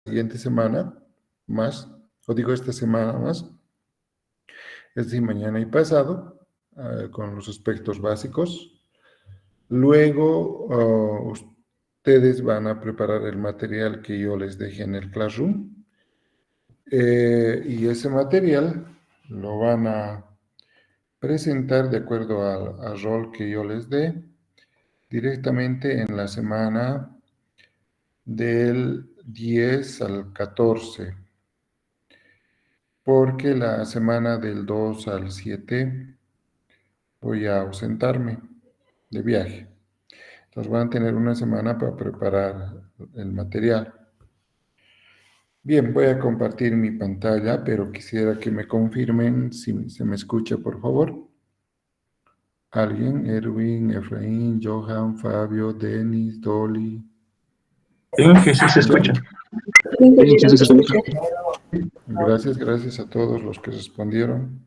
siguiente semana más, o digo esta semana más, es decir, mañana y pasado, con los aspectos básicos. Luego, ustedes van a preparar el material que yo les dejé en el Classroom. Y ese material lo van a presentar de acuerdo al rol que yo les dé directamente en la semana del 10 al 14, porque la semana del 2 al 7 voy a ausentarme de viaje. Entonces van a tener una semana para preparar el material. Bien, voy a compartir mi pantalla, pero quisiera que me confirmen si se me escucha, por favor. ¿Alguien? Erwin, Efraín, Johan, Fabio, Denis, Dolly. Sí, se escucha. Sí, se escucha. Gracias a todos los que respondieron.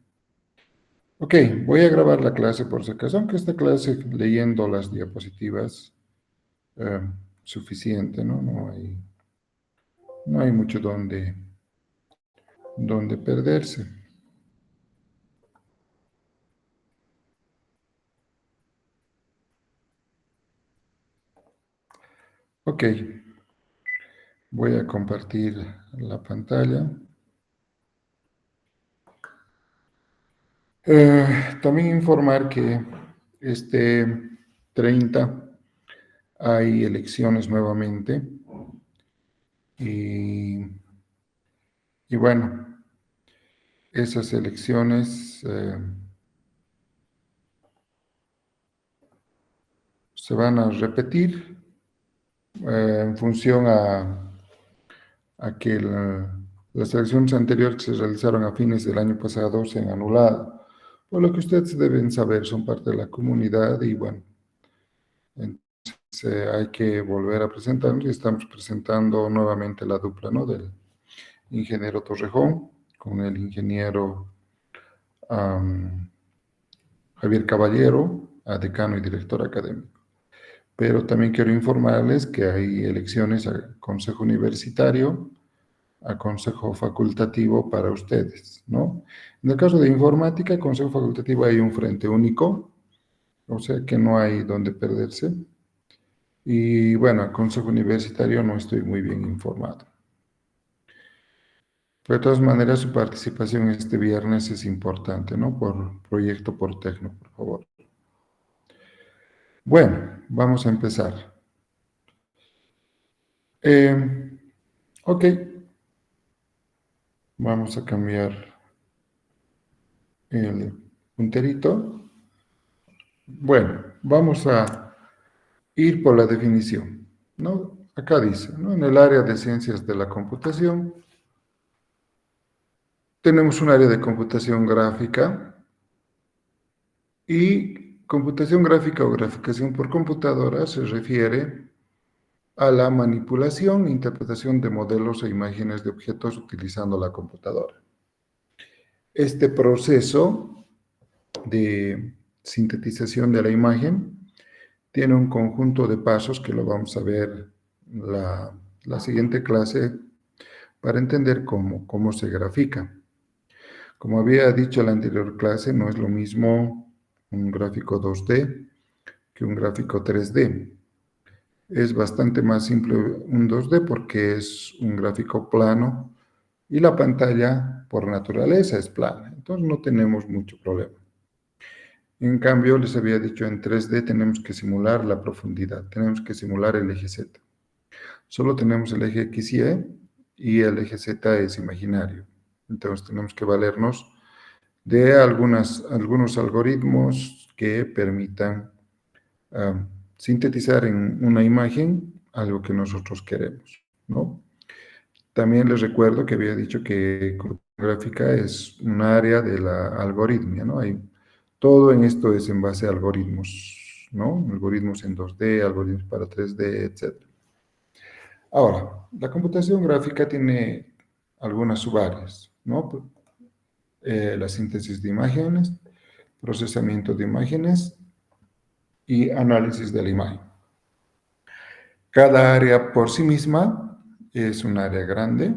Ok, voy a grabar la clase por si acaso, aunque esta clase leyendo las diapositivas suficiente, ¿no? No hay mucho donde perderse. Ok, voy a compartir la pantalla. También informar que este 30 hay elecciones nuevamente y bueno, esas elecciones se van a repetir en función a que las elecciones anteriores que se realizaron a fines del año pasado se han anulado. Por lo que ustedes deben saber, son parte de la comunidad y bueno, entonces hay que volver a presentarnos y estamos presentando nuevamente la dupla, ¿no? Del ingeniero Torrejón con el ingeniero Javier Caballero, decano y director académico. Pero también quiero informarles que hay elecciones a Consejo Universitario, a Consejo Facultativo para ustedes, ¿no? En el caso de informática, Consejo Facultativo hay un frente único, o sea que no hay donde perderse. Y bueno, a Consejo Universitario no estoy muy bien informado. Pero de todas maneras, su participación este viernes es importante, ¿no? Por proyecto por Tecno, por favor. Bueno, vamos a empezar. Ok, vamos a cambiar el punterito. Bueno, vamos a ir por la definición, ¿no? Acá dice, ¿no? En el área de ciencias de la computación, tenemos un área de computación gráfica y computación gráfica o graficación por computadora se refiere a la manipulación e interpretación de modelos e imágenes de objetos utilizando la computadora. Este proceso de sintetización de la imagen tiene un conjunto de pasos que lo vamos a ver la siguiente clase para entender cómo se grafica. Como había dicho en la anterior clase, no es lo mismo un gráfico 2D que un gráfico 3D. Es bastante más simple un 2D porque es un gráfico plano y la pantalla por naturaleza es plana. Entonces no tenemos mucho problema. En cambio, les había dicho en 3D tenemos que simular la profundidad, tenemos que simular el eje Z. Solo tenemos el eje X y el eje Z es imaginario. Entonces tenemos que valernos de algunos algoritmos que permitan sintetizar en una imagen algo que nosotros queremos, ¿no? También les recuerdo que había dicho que computación gráfica es un área de la algoritmia, ¿no? Todo en esto es en base a algoritmos, ¿no? Algoritmos en 2D, algoritmos para 3D, etc. Ahora, la computación gráfica tiene algunas subáreas, ¿no? La síntesis de imágenes, procesamiento de imágenes y análisis de la imagen. Cada área por sí misma es un área grande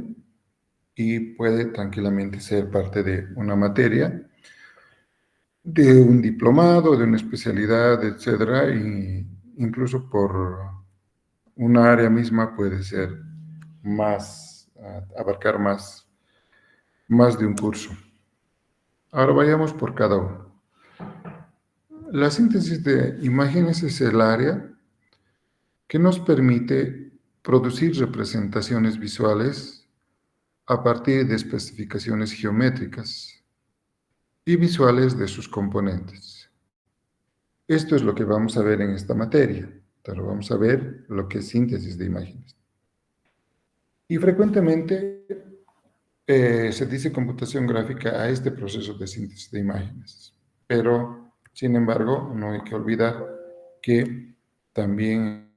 y puede tranquilamente ser parte de una materia, de un diplomado, de una especialidad, etcétera, y incluso por una área misma puede ser más, abarcar más de un curso. Ahora vayamos por cada uno. La síntesis de imágenes es el área que nos permite producir representaciones visuales a partir de especificaciones geométricas y visuales de sus componentes. Esto es lo que vamos a ver en esta materia, pero vamos a ver lo que es síntesis de imágenes. Y frecuentemente se dice computación gráfica a este proceso de síntesis de imágenes, pero sin embargo no hay que olvidar que también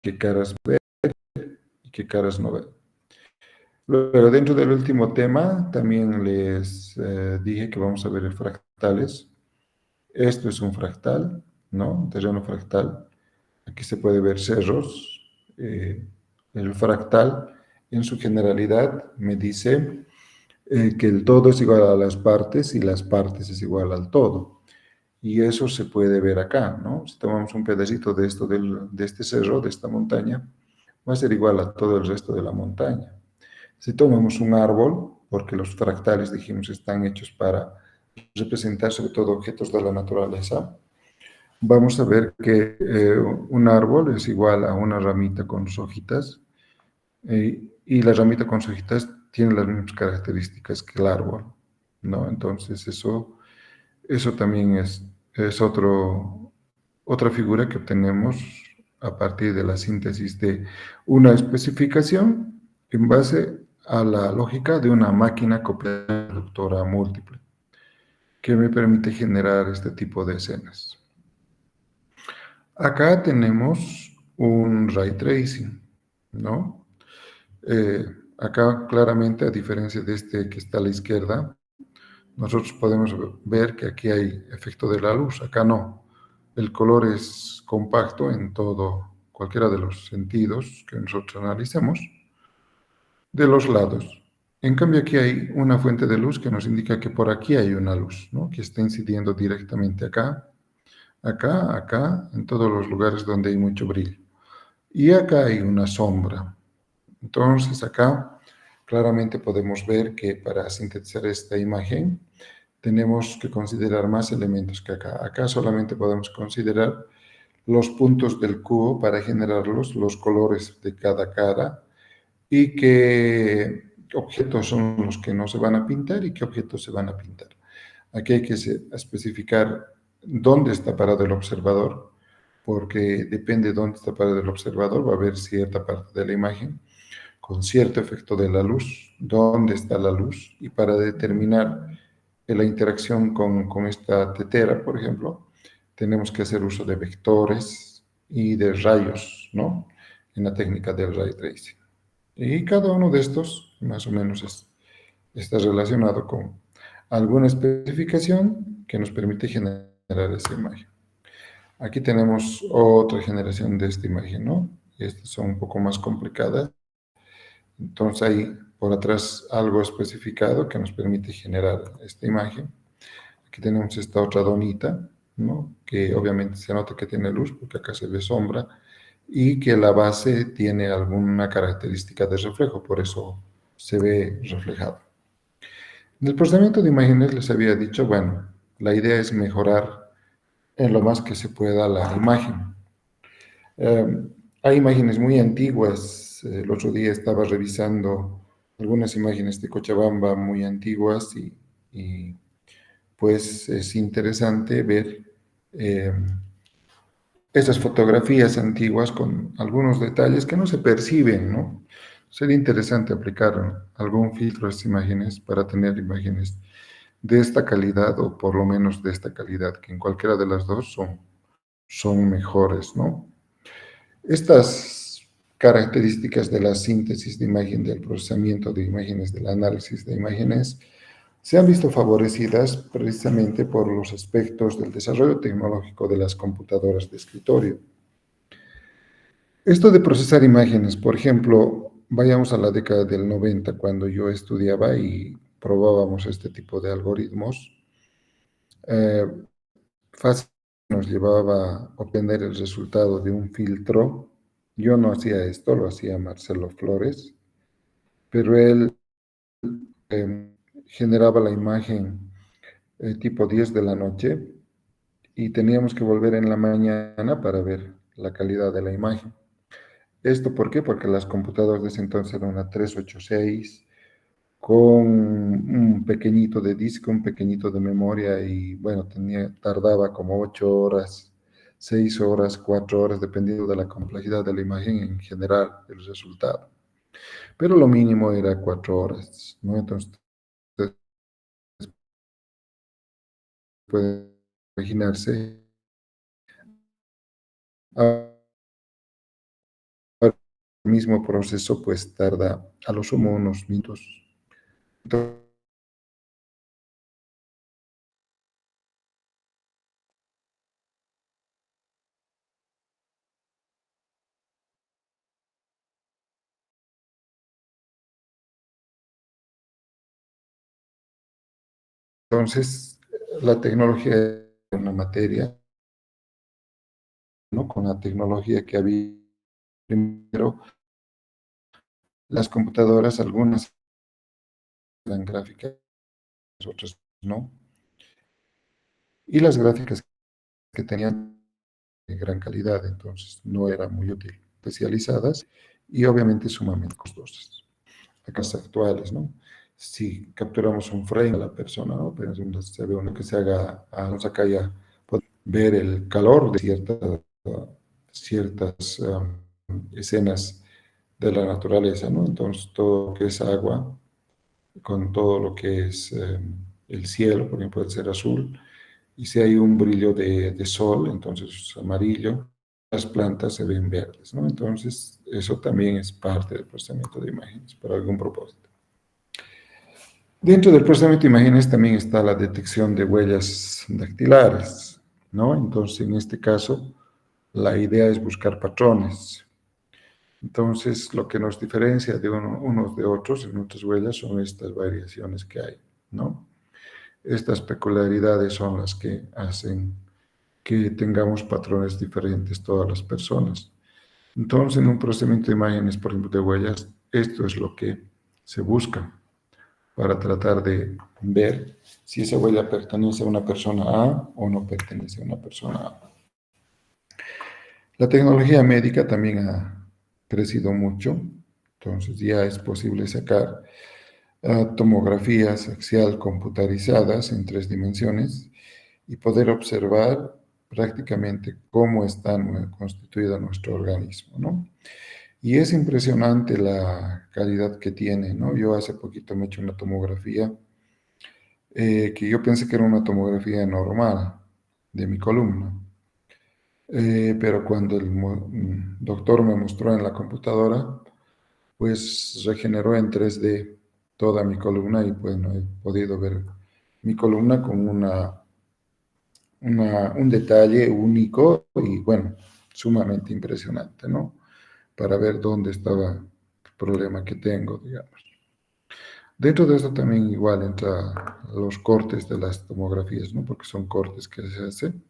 qué caras ver y qué caras no ver. Luego, dentro del último tema, también les dije que vamos a ver fractales. Esto es un fractal, ¿no? Un terreno fractal. Aquí se puede ver cerros. El fractal, en su generalidad, me dice que el todo es igual a las partes y las partes es igual al todo. Y eso se puede ver acá, ¿no? Si tomamos un pedacito de esto, de este cerro, de esta montaña, va a ser igual a todo el resto de la montaña. Si tomamos un árbol, porque los fractales, dijimos, están hechos para representar sobre todo objetos de la naturaleza, vamos a ver que un árbol es igual a una ramita con sus hojitas, y la ramita con sus hojitas tiene las mismas características que el árbol, ¿no? Entonces eso también es otra figura que obtenemos a partir de la síntesis de una especificación en base a la lógica de una máquina copiadora múltiple. que me permite generar este tipo de escenas. Acá tenemos un ray tracing, ¿no? Acá claramente, a diferencia de este que está a la izquierda, nosotros podemos ver que aquí hay efecto de la luz, acá no. El color es compacto en todo, cualquiera de los sentidos que nosotros analicemos, de los lados. En cambio, aquí hay una fuente de luz que nos indica que por aquí hay una luz, ¿no? Que está incidiendo directamente acá, acá, acá, en todos los lugares donde hay mucho brillo. Y acá hay una sombra. Entonces, acá claramente podemos ver que para sintetizar esta imagen tenemos que considerar más elementos que acá. Acá solamente podemos considerar los puntos del cubo para generarlos, los colores de cada cara y qué objetos son los que no se van a pintar y qué objetos se van a pintar. Aquí hay que especificar dónde está parado el observador, porque depende de dónde está parado el observador, va a haber cierta parte de la imagen con cierto efecto de la luz, dónde está la luz, y para determinar la interacción con esta tetera, por ejemplo, tenemos que hacer uso de vectores y de rayos, ¿no? En la técnica del ray tracing. Y cada uno de estos, más o menos, está relacionado con alguna especificación que nos permite generar esa imagen. Aquí tenemos otra generación de esta imagen, ¿no? Estas son un poco más complicadas. Entonces hay por atrás algo especificado que nos permite generar esta imagen. Aquí tenemos esta otra donita, ¿no? Que obviamente se nota que tiene luz porque acá se ve sombra y que la base tiene alguna característica de reflejo, por eso se ve reflejado. En el procesamiento de imágenes les había dicho, bueno, la idea es mejorar en lo más que se pueda la imagen. Hay imágenes muy antiguas. El otro día estaba revisando algunas imágenes de Cochabamba muy antiguas y pues es interesante ver eh, esas fotografías antiguas con algunos detalles que no se perciben, ¿no? Sería interesante aplicar algún filtro a estas imágenes para tener imágenes de esta calidad o por lo menos de esta calidad, que en cualquiera de las dos son mejores, ¿no? Estas características de la síntesis de imagen, del procesamiento de imágenes, del análisis de imágenes, se han visto favorecidas precisamente por los aspectos del desarrollo tecnológico de las computadoras de escritorio. Esto de procesar imágenes, por ejemplo, vayamos a la década del 90, cuando yo estudiaba y probábamos este tipo de algoritmos, eh, fácil nos llevaba a obtener el resultado de un filtro. Yo no hacía esto, lo hacía Marcelo Flores, pero él generaba la imagen tipo 10 de la noche y teníamos que volver en la mañana para ver la calidad de la imagen. ¿Esto por qué? Porque las computadoras de ese entonces eran una 386 con un pequeñito de disco, un pequeñito de memoria y bueno, tardaba como 8 horas, 6 horas, 4 horas, dependiendo de la complejidad de la imagen en general, el resultado. Pero lo mínimo era 4 horas, ¿no? Entonces, puede imaginarse, ahora el mismo proceso pues tarda a lo sumo unos minutos. Entonces, la tecnología es una materia, ¿no? Con la tecnología que había primero, las computadoras, algunas eran gráficas, otras no, y las gráficas que tenían de gran calidad, entonces no eran muy útiles, especializadas y obviamente sumamente costosas. Las actuales, ¿no? Si capturamos un frame a la persona, ¿no? Pero se ve uno que se haga, acá ya ver el calor de ciertas escenas de la naturaleza, ¿no? Entonces, todo lo que es agua, con todo lo que es el cielo, por ejemplo, puede ser azul, y si hay un brillo de sol, entonces es amarillo, las plantas se ven verdes, ¿no? Entonces, eso también es parte del procesamiento de imágenes, para algún propósito. Dentro del procesamiento de imágenes también está la detección de huellas dactilares, ¿no? Entonces, en este caso, la idea es buscar patrones. Entonces, lo que nos diferencia de unos de otros en nuestras huellas son estas variaciones que hay, ¿no? Estas peculiaridades son las que hacen que tengamos patrones diferentes todas las personas. Entonces, en un procesamiento de imágenes, por ejemplo, de huellas, esto es lo que se busca para tratar de ver si esa huella pertenece a una persona A o no pertenece a una persona A. La tecnología médica también ha crecido mucho, entonces ya es posible sacar tomografías axial computarizadas en 3 dimensiones y poder observar prácticamente cómo está constituido nuestro organismo, ¿no? Y es impresionante la calidad que tiene, ¿no? Yo hace poquito me he hecho una tomografía que yo pensé que era una tomografía normal de mi columna. Pero cuando el doctor me mostró en la computadora, pues regeneró en 3D toda mi columna y bueno, he podido ver mi columna con un detalle único y bueno, sumamente impresionante, ¿no? Para ver dónde estaba el problema que tengo, digamos. Dentro de eso también igual entra los cortes de las tomografías, ¿no? Porque son cortes que se hacen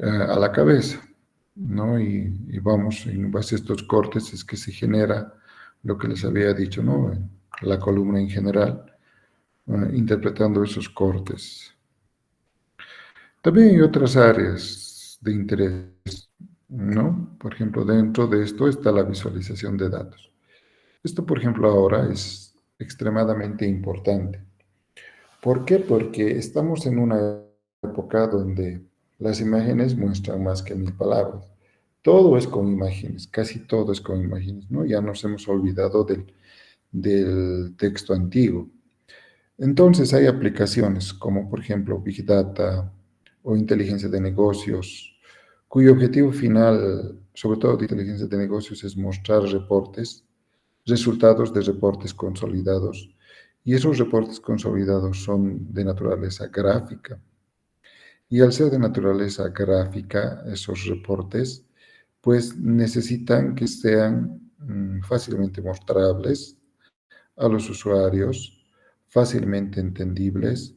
a la cabeza, ¿no? Y vamos, en base a estos cortes es que se genera lo que les había dicho, ¿no? La columna en general, interpretando esos cortes. También hay otras áreas de interés, ¿no? Por ejemplo, dentro de esto está la visualización de datos. Esto, por ejemplo, ahora es extremadamente importante. ¿Por qué? Porque estamos en una época donde las imágenes muestran más que 1000 palabras. Todo es con imágenes, casi todo es con imágenes, ¿no? Ya nos hemos olvidado del texto antiguo. Entonces hay aplicaciones como por ejemplo Big Data o inteligencia de negocios, cuyo objetivo final, sobre todo de inteligencia de negocios, es mostrar resultados de reportes consolidados. Y esos reportes consolidados son de naturaleza gráfica. Y al ser de naturaleza gráfica, esos reportes, pues necesitan que sean fácilmente mostrables a los usuarios, fácilmente entendibles.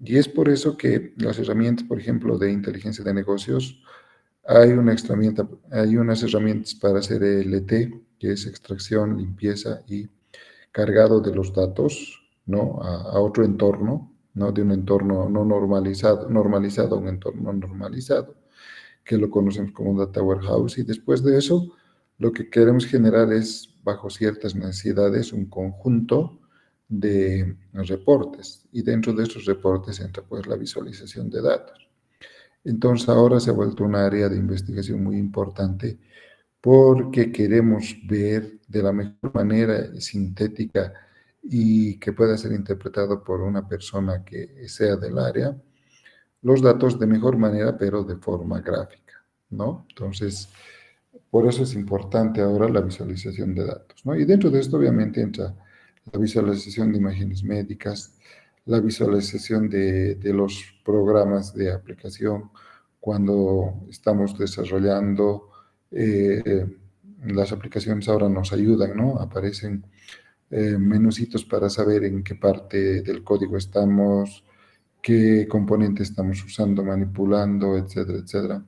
Y es por eso que las herramientas, por ejemplo, de inteligencia de negocios, hay unas herramientas para hacer ELT, que es extracción, limpieza y cargado de los datos, ¿no? A otro entorno, ¿no? De un entorno no normalizado a un entorno normalizado, que lo conocemos como Data Warehouse. Y después de eso, lo que queremos generar es, bajo ciertas necesidades, un conjunto de reportes. Y dentro de esos reportes entra pues la visualización de datos. Entonces ahora se ha vuelto un área de investigación muy importante porque queremos ver de la mejor manera sintética y que pueda ser interpretado por una persona que sea del área, los datos de mejor manera, pero de forma gráfica, ¿no? Entonces, por eso es importante ahora la visualización de datos, ¿no? Y dentro de esto obviamente entra la visualización de imágenes médicas, la visualización de los programas de aplicación cuando estamos desarrollando. Las aplicaciones ahora nos ayudan, ¿no? Aparecen menucitos para saber en qué parte del código estamos, qué componente estamos usando, manipulando, etcétera, etcétera.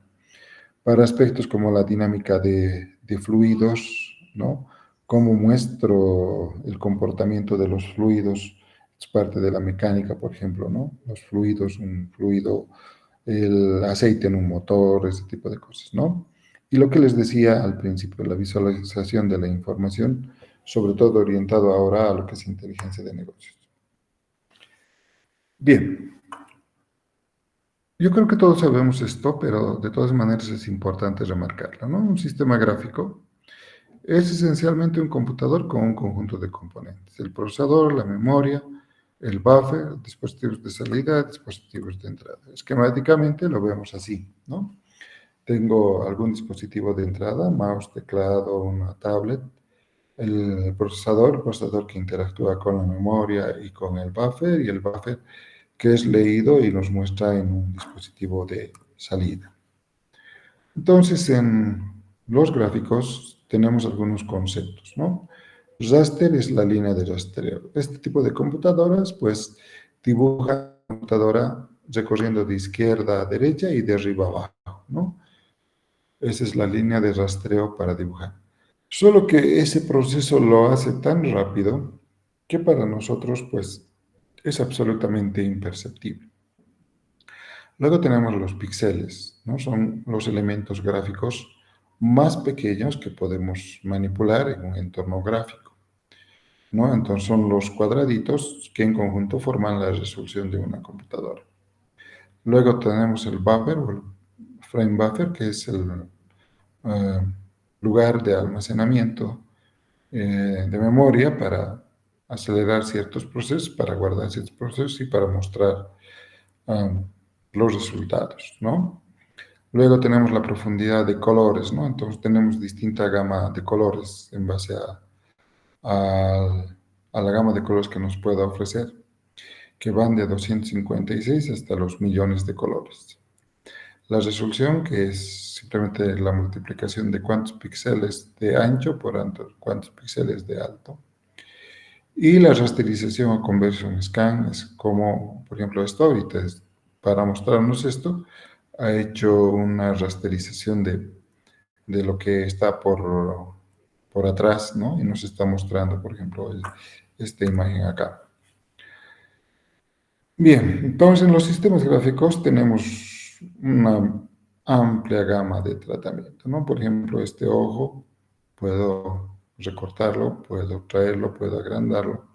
Para aspectos como la dinámica de fluidos, ¿no? Cómo muestro el comportamiento de los fluidos, es parte de la mecánica, por ejemplo, ¿no? Los fluidos, un fluido, el aceite en un motor, ese tipo de cosas, ¿no? Y lo que les decía al principio, la visualización de la información, sobre todo orientado ahora a lo que es inteligencia de negocios. Bien, yo creo que todos sabemos esto, pero de todas maneras es importante remarcarlo, ¿no? Un sistema gráfico es esencialmente un computador con un conjunto de componentes, el procesador, la memoria, el buffer, dispositivos de salida, dispositivos de entrada. Esquemáticamente lo vemos así, ¿no? Tengo algún dispositivo de entrada, mouse, teclado, una tablet, el procesador que interactúa con la memoria y con el buffer, y el buffer que es leído y nos muestra en un dispositivo de salida. Entonces, en los gráficos tenemos algunos conceptos, ¿no? Raster es la línea de rastreo. Este tipo de computadoras, pues, dibuja la computadora recorriendo de izquierda a derecha y de arriba a abajo, ¿no? Esa es la línea de rastreo para dibujar. Solo que ese proceso lo hace tan rápido que para nosotros, pues, es absolutamente imperceptible. Luego tenemos los píxeles, ¿no? Son los elementos gráficos más pequeños que podemos manipular en un entorno gráfico, ¿no? Entonces son los cuadraditos que en conjunto forman la resolución de una computadora. Luego tenemos el buffer o el frame buffer, que es el eh, lugar de almacenamiento de memoria para acelerar ciertos procesos, para guardar ciertos procesos y para mostrar um, los resultados, ¿no? Luego tenemos la profundidad de colores, ¿no? Entonces tenemos distinta gama de colores en base a la gama de colores que nos pueda ofrecer, que van de 256 hasta los millones de colores. La resolución, que es simplemente la multiplicación de cuántos píxeles de ancho por cuántos píxeles de alto. Y la rasterización o conversion scan es como, por ejemplo, Storytest, para mostrarnos esto, ha hecho una rasterización de lo que está por atrás, ¿no? Y nos está mostrando, por ejemplo, esta imagen acá. Bien, entonces en los sistemas gráficos tenemos una amplia gama de tratamiento, ¿no? Por ejemplo, este ojo, puedo recortarlo, puedo traerlo, puedo agrandarlo,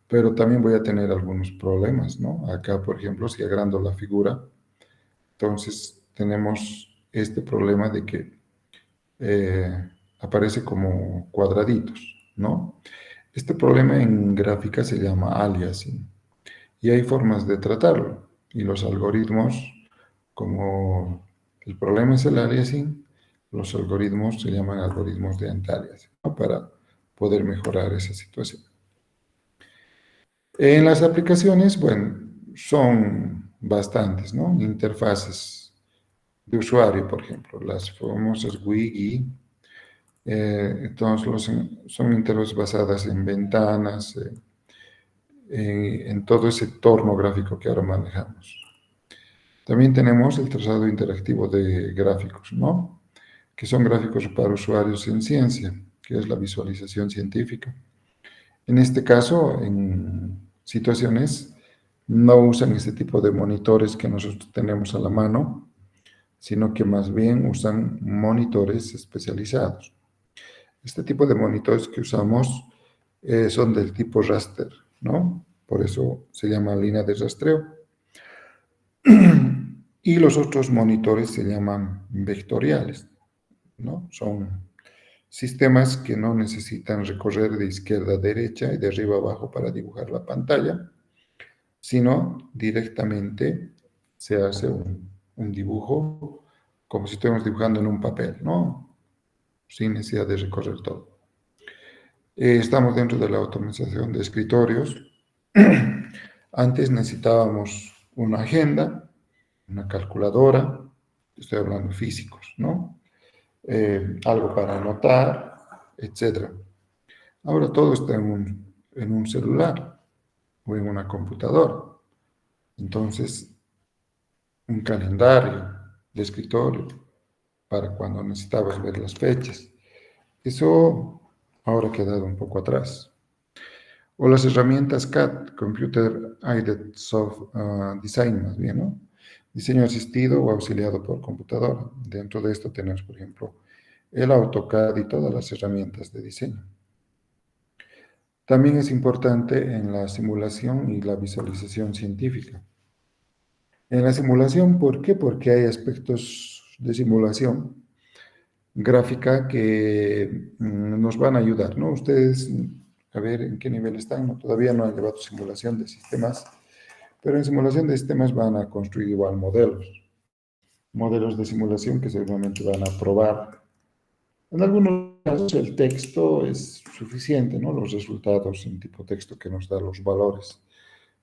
pero también voy a tener algunos problemas, ¿no? Acá, por ejemplo, si agrando la figura, entonces tenemos este problema de que aparece como cuadraditos, ¿no? Este problema en gráfica se llama aliasing y hay formas de tratarlo. Y los algoritmos, como el problema es el aliasing, los algoritmos se llaman algoritmos de anti-aliasing, ¿no? Para poder mejorar esa situación. En las aplicaciones, bueno, son bastantes, ¿no? Interfaces de usuario, por ejemplo, las famosas WIGI. Entonces, son interfaces basadas en ventanas, en todo ese entorno gráfico que ahora manejamos. También tenemos el trazado interactivo de gráficos, ¿no? Que son gráficos para usuarios en ciencia, que es la visualización científica. En este caso, en situaciones, no usan este tipo de monitores que nosotros tenemos a la mano, sino que más bien usan monitores especializados. Este tipo de monitores que usamos son del tipo raster, ¿no? Por eso se llama línea de rastreo. Y los otros monitores se llaman vectoriales, ¿no? Son sistemas que no necesitan recorrer de izquierda a derecha y de arriba a abajo para dibujar la pantalla, sino directamente se hace un dibujo como si estuviéramos dibujando en un papel, ¿no? Sin necesidad de recorrer todo. Estamos dentro de la automatización de escritorios. Antes necesitábamos una agenda, una calculadora, estoy hablando físicos, ¿no? Algo para anotar, etc. Ahora todo está en un celular o en una computadora. Entonces, un calendario de escritorio para cuando necesitabas ver las fechas. Eso ahora ha quedado un poco atrás. O las herramientas CAD, Computer Aided Design, más bien, ¿no? Diseño asistido o auxiliado por computadora. Dentro de esto tenemos, por ejemplo, el AutoCAD y todas las herramientas de diseño. También es importante en la simulación y la visualización científica. En la simulación, ¿por qué? Porque hay aspectos de simulación gráfica que nos van a ayudar, ¿no? Ustedes a ver en qué nivel están. No, todavía no han llevado simulación de sistemas, pero en simulación de sistemas van a construir igual modelos de simulación que seguramente van a probar. En algunos casos el texto es suficiente, ¿no? Los resultados en tipo texto que nos da los valores.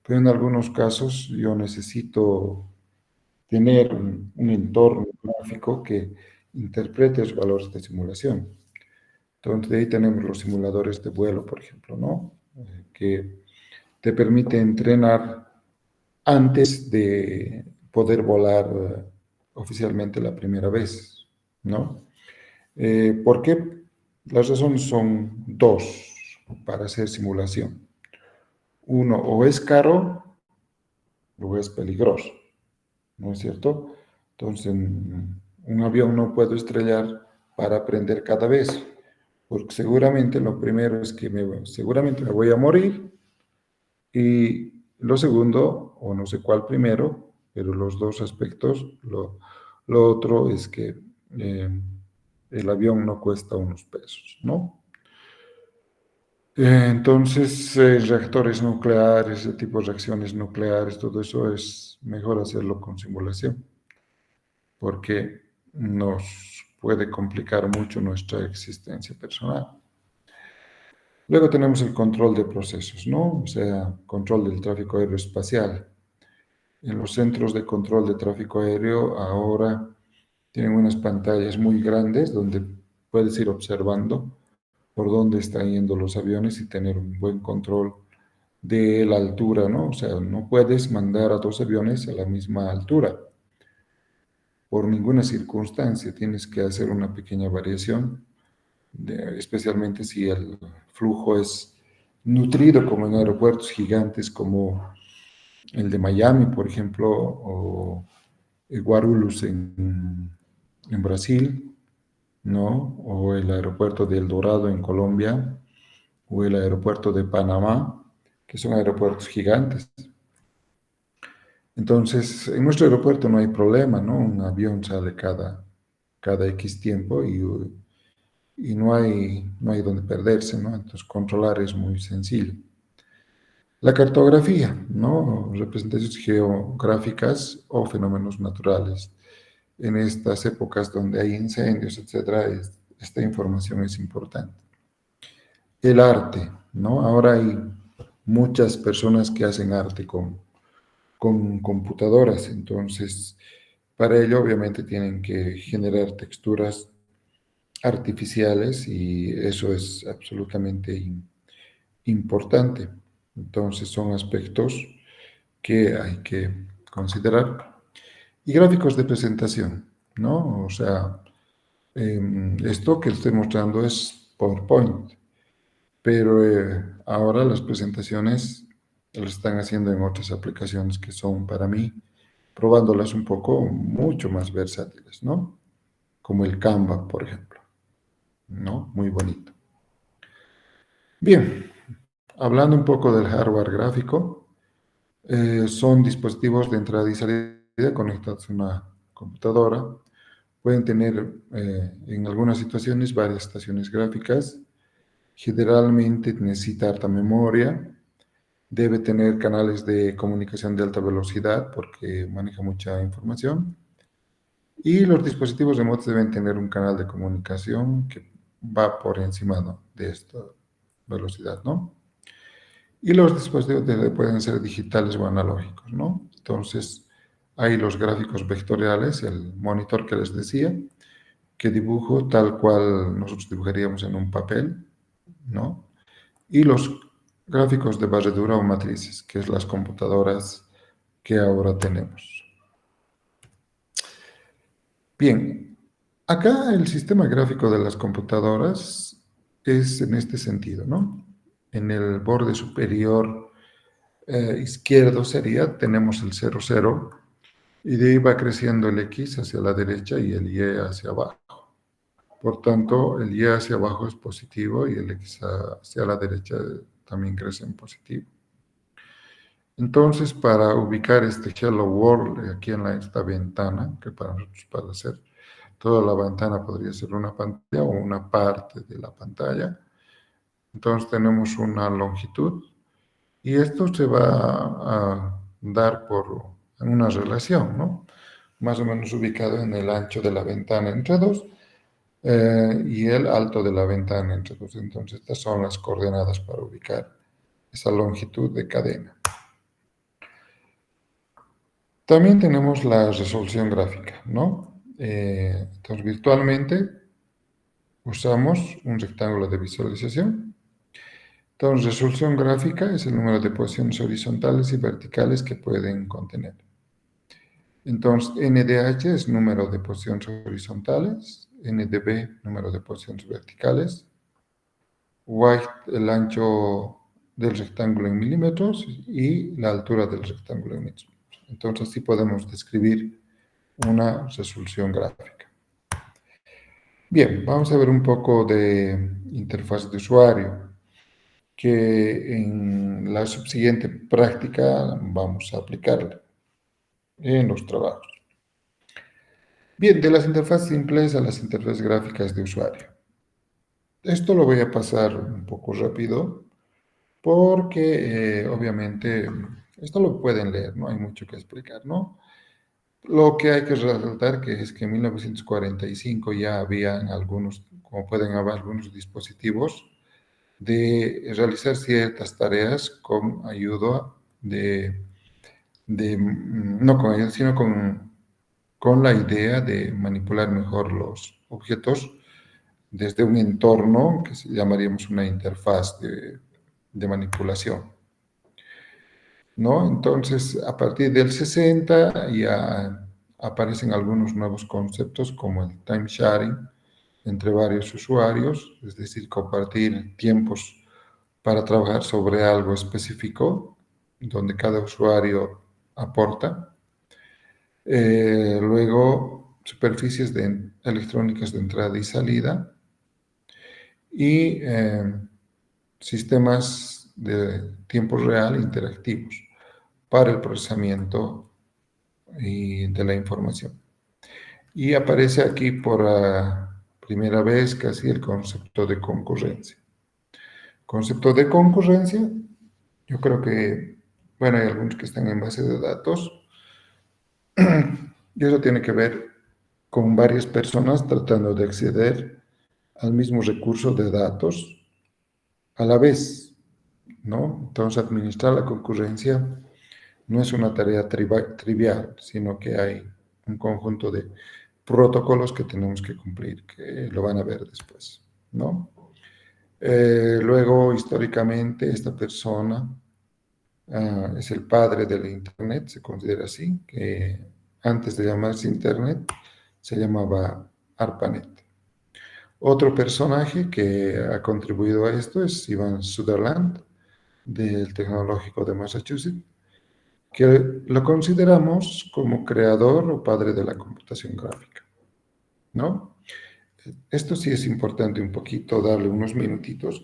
Pero en algunos casos yo necesito tener un entorno gráfico que interprete los valores de simulación. Entonces, de ahí tenemos los simuladores de vuelo, por ejemplo, ¿no? Que te permite entrenar antes de poder volar oficialmente la primera vez, ¿no? ¿Por qué? Las razones son dos para hacer simulación. Uno, o es caro o es peligroso, ¿no es cierto? Entonces, un avión no puedo estrellar para aprender cada vez, porque seguramente lo primero es que seguramente me voy a morir y lo segundo, o no sé cuál primero, pero los dos aspectos, lo otro es que eh, el avión no cuesta unos pesos, ¿no? Entonces, reactores nucleares, ese tipo de reacciones nucleares, todo eso es mejor hacerlo con simulación, porque nos puede complicar mucho nuestra existencia personal. Luego tenemos el control de procesos, ¿no? O sea, control del tráfico aeroespacial. En los centros de control de tráfico aéreo ahora tienen unas pantallas muy grandes donde puedes ir observando por dónde están yendo los aviones y tener un buen control de la altura, ¿no? O sea, no puedes mandar a dos aviones a la misma altura por ninguna circunstancia. Tienes que hacer una pequeña variación, especialmente si el flujo es nutrido, como en aeropuertos gigantes como el de Miami, por ejemplo, o Guarulhos en Brasil, ¿no? O el aeropuerto de El Dorado en Colombia, o el aeropuerto de Panamá, que son aeropuertos gigantes. Entonces, en nuestro aeropuerto no hay problema, ¿no? Un avión sale cada X tiempo y no hay donde perderse, ¿no? Entonces, controlar es muy sencillo. La cartografía, ¿no? Representaciones geográficas o fenómenos naturales. En estas épocas donde hay incendios, etcétera, esta información es importante. El arte, ¿no? Ahora hay muchas personas que hacen arte con computadoras, entonces para ello obviamente tienen que generar texturas artificiales y eso es absolutamente importante. Entonces son aspectos que hay que considerar. Y gráficos de presentación, ¿no? O sea, esto que estoy mostrando es PowerPoint, pero ahora las presentaciones las están haciendo en otras aplicaciones que son para mí, probándolas un poco, mucho más versátiles, ¿no? Como el Canva, por ejemplo, ¿no? Muy bonito. Bien, hablando un poco del hardware gráfico, son dispositivos de entrada y salida conectados a una computadora. Pueden tener en algunas situaciones varias estaciones gráficas. Generalmente necesita harta memoria. Debe tener canales de comunicación de alta velocidad porque maneja mucha información. Y los dispositivos remotos deben tener un canal de comunicación que va por encima, ¿no?, de esta velocidad, ¿no? Y los dispositivos pueden ser digitales o analógicos, ¿no? Entonces, hay los gráficos vectoriales, el monitor que les decía, que dibujo tal cual nosotros dibujaríamos en un papel, ¿no? Y los gráficos de barredura o matrices, que es las computadoras que ahora tenemos. Bien, acá el sistema gráfico de las computadoras es en este sentido, ¿no? En el borde superior izquierdo tenemos el 00 y de ahí va creciendo el X hacia la derecha y el Y hacia abajo. Por tanto, el Y hacia abajo es positivo y el X hacia la derecha también crece en positivo. Entonces, para ubicar este Hello World aquí en esta ventana, que para nosotros para hacer toda la ventana podría ser una pantalla o una parte de la pantalla, Entonces tenemos una longitud y esto se va a dar en una relación, ¿no? Más o menos ubicado en el ancho de la ventana entre dos y el alto de la ventana entre dos. Entonces estas son las coordenadas para ubicar esa longitud de cadena. También tenemos la resolución gráfica, ¿no? Entonces virtualmente usamos un rectángulo de visualización. Entonces, resolución gráfica es el número de posiciones horizontales y verticales que pueden contener. Entonces, NDH es número de posiciones horizontales, NDB, número de posiciones verticales, white, el ancho del rectángulo en milímetros y la altura del rectángulo en metros. Entonces, así podemos describir una resolución gráfica. Bien, vamos a ver un poco de interfaz de usuario, que en la subsiguiente práctica vamos a aplicarla en los trabajos. Bien, de las interfaces simples a las interfaces gráficas de usuario. Esto lo voy a pasar un poco rápido porque obviamente esto lo pueden leer, no hay mucho que explicar, ¿no? Lo que hay que resaltar que es que en 1945 ya habían algunos, como pueden haber algunos dispositivos de realizar ciertas tareas con ayuda no con ayuda, sino con la idea de manipular mejor los objetos desde un entorno que llamaríamos una interfaz de manipulación, ¿no? Entonces, a partir del 60 ya aparecen algunos nuevos conceptos como el time sharing entre varios usuarios, es decir, compartir tiempos para trabajar sobre algo específico, donde cada usuario aporta. Luego, superficies electrónicas de entrada y salida y sistemas de tiempo real interactivos para el procesamiento de la información. Y aparece aquí por primera vez casi el concepto de concurrencia. Concepto de concurrencia, yo creo que, bueno, hay algunos que están en base de datos, y eso tiene que ver con varias personas tratando de acceder al mismo recurso de datos a la vez, ¿no? Entonces, administrar la concurrencia no es una tarea trivial, sino que hay un conjunto de protocolos que tenemos que cumplir, que lo van a ver después, ¿no? Luego, históricamente, esta persona es el padre de la Internet, se considera así, que antes de llamarse Internet se llamaba ARPANET. Otro personaje que ha contribuido a esto es Ivan Sutherland, del Tecnológico de Massachusetts, que lo consideramos como creador o padre de la computación gráfica, ¿no? Esto sí es importante un poquito darle unos minutitos,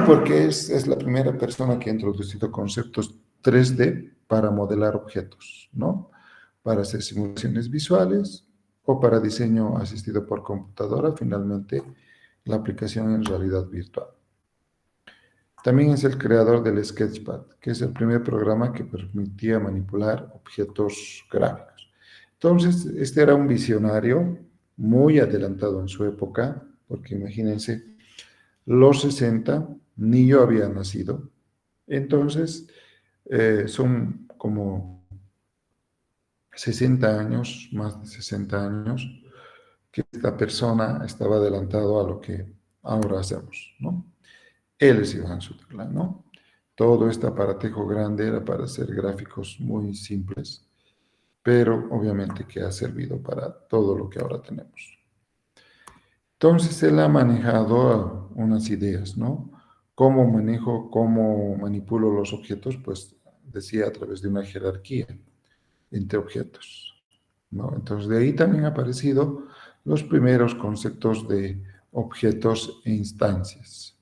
porque es la primera persona que ha introducido conceptos 3D para modelar objetos, ¿no? Para hacer simulaciones visuales o para diseño asistido por computadora, finalmente la aplicación en realidad virtual. También es el creador del Sketchpad, que es el primer programa que permitía manipular objetos gráficos. Entonces, este era un visionario muy adelantado en su época, porque imagínense, los 60, ni yo había nacido. Entonces, son como 60 años, más de 60 años, que esta persona estaba adelantado a lo que ahora hacemos, ¿no? Él es Iván Sutherland, ¿no? Todo este aparatejo grande era para hacer gráficos muy simples, pero obviamente que ha servido para todo lo que ahora tenemos. Entonces él ha manejado unas ideas, ¿no? ¿Cómo manejo, cómo manipulo los objetos? Pues decía a través de una jerarquía entre objetos, ¿no? Entonces de ahí también han aparecido los primeros conceptos de objetos e instancias.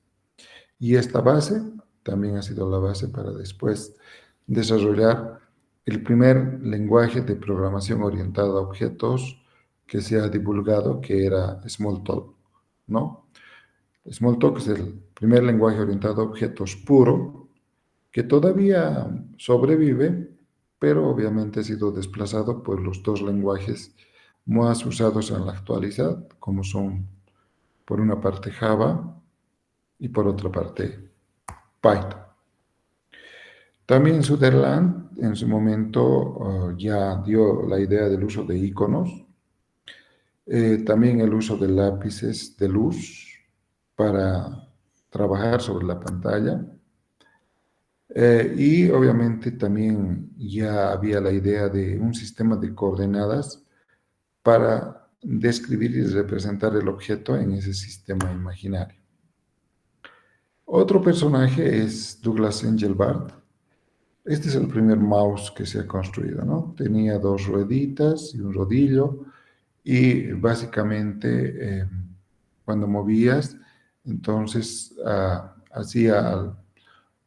Y esta base también ha sido la base para después desarrollar el primer lenguaje de programación orientado a objetos que se ha divulgado, que era Smalltalk, ¿no? Smalltalk es el primer lenguaje orientado a objetos puro, que todavía sobrevive, pero obviamente ha sido desplazado por los dos lenguajes más usados en la actualidad, como son por una parte Java y por otra parte Python. También Sutherland en su momento ya dio la idea del uso de iconos, también el uso de lápices de luz para trabajar sobre la pantalla. Y obviamente también ya había la idea de un sistema de coordenadas para describir y representar el objeto en ese sistema imaginario. Otro personaje es Douglas Engelbart. Este es el primer mouse que se ha construido, ¿no? Tenía dos rueditas y un rodillo y básicamente cuando movías, entonces hacía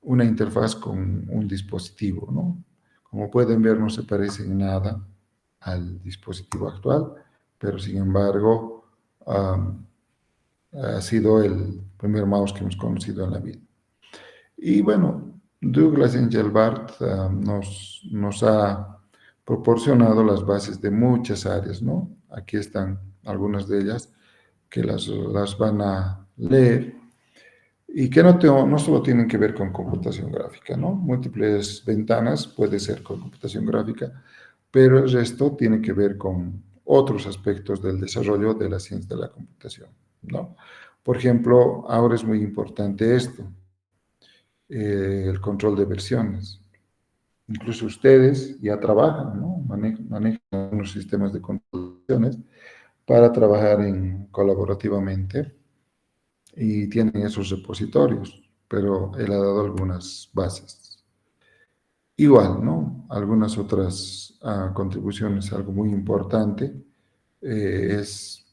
una interfaz con un dispositivo, ¿no? Como pueden ver, no se parece en nada al dispositivo actual, pero sin embargo ha sido el primer mouse que hemos conocido en la vida. Y bueno, Douglas Engelbart nos ha proporcionado las bases de muchas áreas, ¿no? Aquí están algunas de ellas que las van a leer y que no solo tienen que ver con computación gráfica, ¿no? Múltiples ventanas puede ser con computación gráfica, pero el resto tiene que ver con otros aspectos del desarrollo de la ciencia de la computación, ¿no? Por ejemplo, ahora es muy importante esto, el control de versiones. Incluso ustedes ya trabajan, ¿no? Manejan unos sistemas de control de versiones para trabajar colaborativamente y tienen esos repositorios, pero él ha dado algunas bases. Igual, ¿no? Algunas otras contribuciones, algo muy importante, es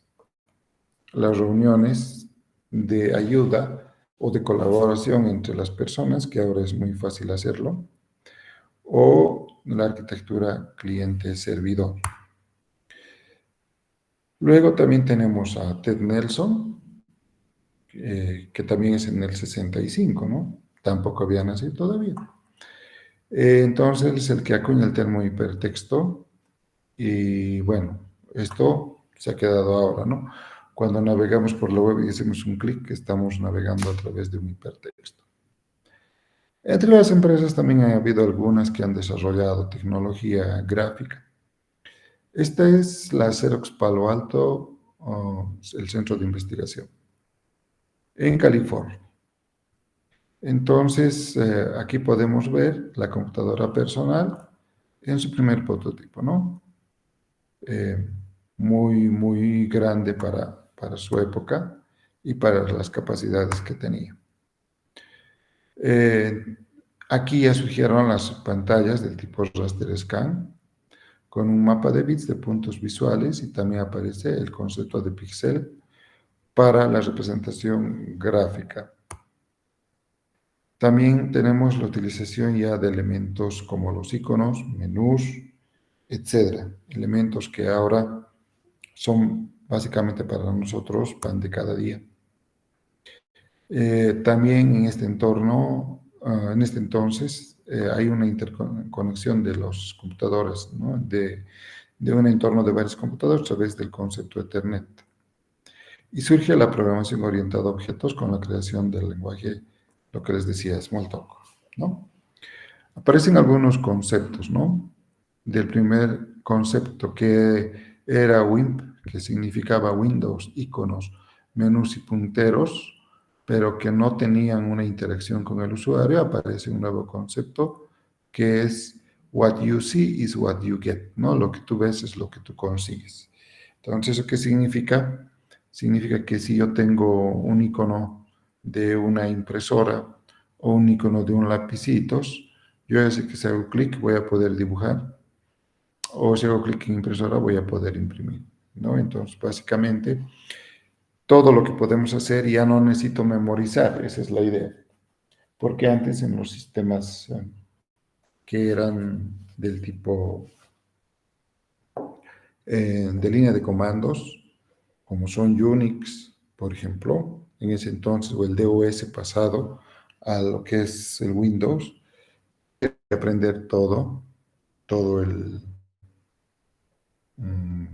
las reuniones de ayuda o de colaboración entre las personas, que ahora es muy fácil hacerlo, o la arquitectura cliente-servidor. Luego también tenemos a Ted Nelson, que también es en el 65, ¿no? Tampoco había nacido todavía. Entonces es el que acuña el término hipertexto y bueno, esto se ha quedado ahora, ¿no? Cuando navegamos por la web y hacemos un clic, estamos navegando a través de un hipertexto. Entre las empresas también ha habido algunas que han desarrollado tecnología gráfica. Esta es la Xerox Palo Alto, el centro de investigación, en California. Entonces, aquí podemos ver la computadora personal en su primer prototipo, ¿no? Muy grande para su época y para las capacidades que tenía. Aquí ya surgieron las pantallas del tipo raster scan, con un mapa de bits de puntos visuales y también aparece el concepto de píxel para la representación gráfica. También tenemos la utilización ya de elementos como los iconos, menús, etcétera. Elementos que ahora son básicamente para nosotros pan de cada día. También en este entorno, en este entonces, hay una interconexión de los computadores, ¿no? de un entorno de varios computadores a través del concepto de Ethernet. Y surge la programación orientada a objetos con la creación del lenguaje, lo que les decía, Smalltalk, ¿no? Aparecen algunos conceptos, ¿no? Del primer concepto que era WIMP, que significaba Windows, iconos, menús y punteros, pero que no tenían una interacción con el usuario. Aparece un nuevo concepto que es what you see is what you get, ¿no? Lo que tú ves es lo que tú consigues. Entonces, ¿eso qué significa? Significa que si yo tengo un icono de una impresora o un icono de un lapicitos, yo ya sé que si hago clic voy a poder dibujar, o si hago clic en impresora voy a poder imprimir, ¿no? Entonces, básicamente, todo lo que podemos hacer ya no necesito memorizar, esa es la idea. Porque antes en los sistemas que eran del tipo de línea de comandos, como son Unix, por ejemplo, en ese entonces, o el DOS pasado a lo que es el Windows, aprender todo mm,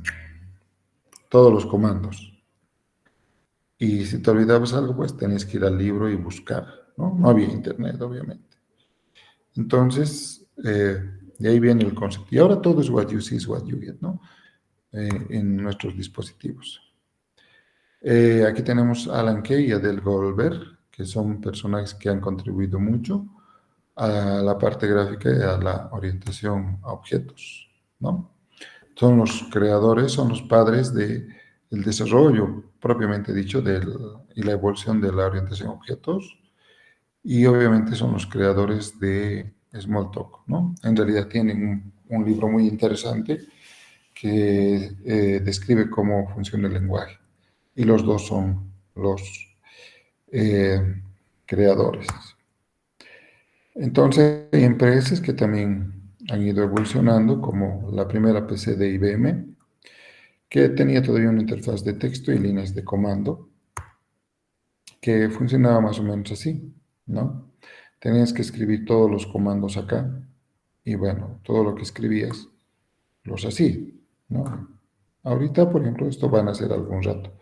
todos los comandos. Y si te olvidabas algo, pues tenías que ir al libro y buscar, ¿no? No había internet, obviamente. Entonces, de ahí viene el concepto. Y ahora todo es what you see is what you get, ¿no? En nuestros dispositivos. Aquí tenemos a Alan Kay y Adele Goldberg, que son personajes que han contribuido mucho a la parte gráfica y a la orientación a objetos, ¿no? Son los creadores, son los padres del desarrollo, propiamente dicho, y la evolución de la orientación a objetos, y obviamente son los creadores de Smalltalk, ¿no? En realidad tienen un libro muy interesante que describe cómo funciona el lenguaje, y los dos son los eh, creadores. Entonces, hay empresas que también han ido evolucionando, como la primera PC de IBM, que tenía todavía una interfaz de texto y líneas de comando, que funcionaba más o menos así, ¿no? Tenías que escribir todos los comandos acá, y bueno, todo lo que escribías, los hacía, ¿no? Ahorita, por ejemplo, esto van a hacer algún rato.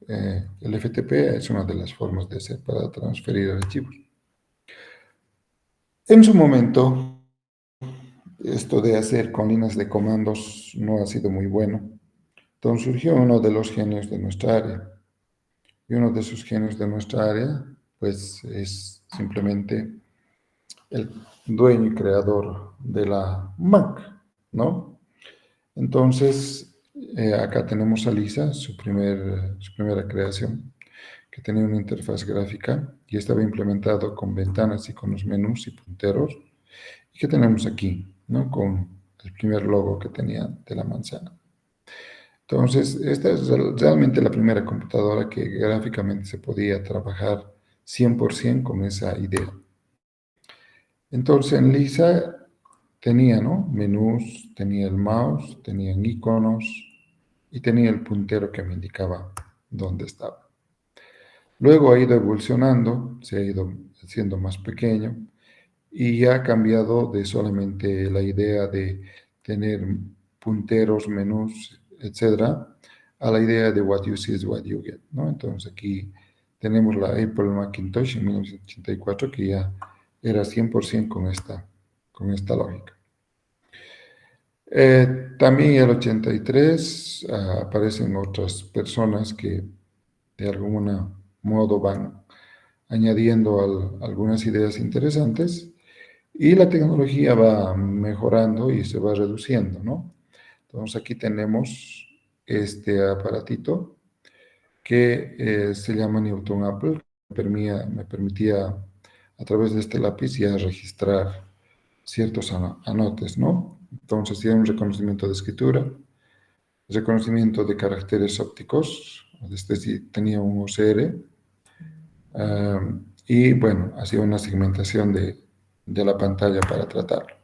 El FTP es una de las formas de hacer para transferir archivos. En su momento, esto de hacer con líneas de comandos no ha sido muy bueno. Entonces surgió uno de los genios de nuestra área. Y uno de esos genios de nuestra área, pues es simplemente el dueño y creador de la Mac, ¿no? Entonces, acá tenemos a Lisa, su primera creación, que tenía una interfaz gráfica y estaba implementado con ventanas y con los menús y punteros. ¿Y qué tenemos aquí? ¿No? Con el primer logo que tenía de la manzana. Entonces, esta es realmente la primera computadora que gráficamente se podía trabajar 100% con esa idea. Entonces, en Lisa tenía, ¿no? Menús, tenía el mouse, tenían iconos y tenía el puntero que me indicaba dónde estaba. Luego ha ido evolucionando, se ha ido haciendo más pequeño y ya ha cambiado de solamente la idea de tener punteros, menús, etcétera, a la idea de what you see is what you get, ¿no? Entonces aquí tenemos la Apple Macintosh en 1984 que ya era 100% con esta lógica. También en el 83 aparecen otras personas que de algún modo van añadiendo algunas ideas interesantes y la tecnología va mejorando y se va reduciendo, ¿no? Entonces aquí tenemos este aparatito que se llama Newton Apple, me permitía a través de este lápiz ya registrar ciertos anotes, ¿no? Entonces tiene un reconocimiento de escritura, reconocimiento de caracteres ópticos, este sí tenía un OCR, y bueno, hacía una segmentación de la pantalla para tratarlo.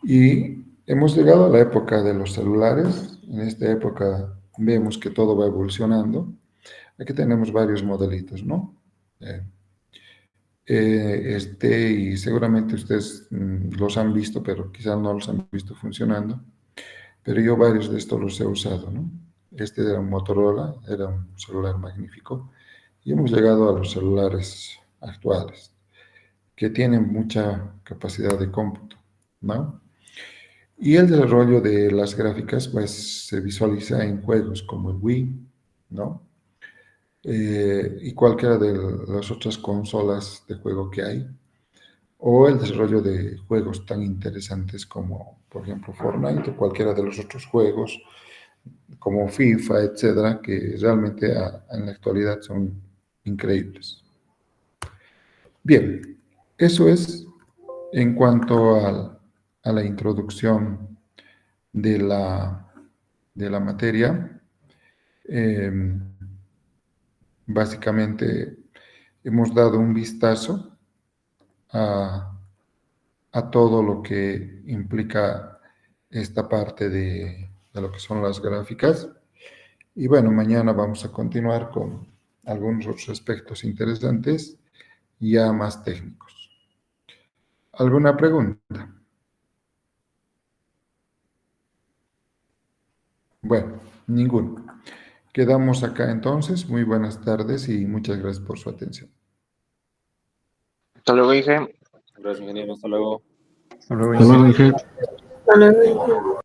Y hemos llegado a la época de los celulares. En esta época vemos que todo va evolucionando. Aquí tenemos varios modelitos, ¿no? Y seguramente ustedes los han visto, pero quizás no los han visto funcionando. Pero yo varios de estos los he usado, ¿no? Este era un Motorola, era un celular magnífico. Y hemos llegado a los celulares actuales, que tienen mucha capacidad de cómputo, ¿no? Y el desarrollo de las gráficas, pues, se visualiza en juegos como el Wii, ¿no? Y cualquiera de las otras consolas de juego que hay, o el desarrollo de juegos tan interesantes como, por ejemplo, Fortnite, o cualquiera de los otros juegos, como FIFA, etcétera, que realmente en la actualidad son increíbles. Bien, eso es en cuanto a la introducción de la materia. Eh, Básicamente hemos dado un vistazo a, a todo lo que implica esta parte de lo que son las gráficas. Y bueno, mañana vamos a continuar con algunos otros aspectos interesantes ya más técnicos. ¿Alguna pregunta? Bueno, ninguno. Quedamos acá entonces. Muy buenas tardes y muchas gracias por su atención. Hasta luego, dije. Gracias, ingeniero. Hasta luego. Hasta luego, Hasta luego, dije. Inge. Hasta luego.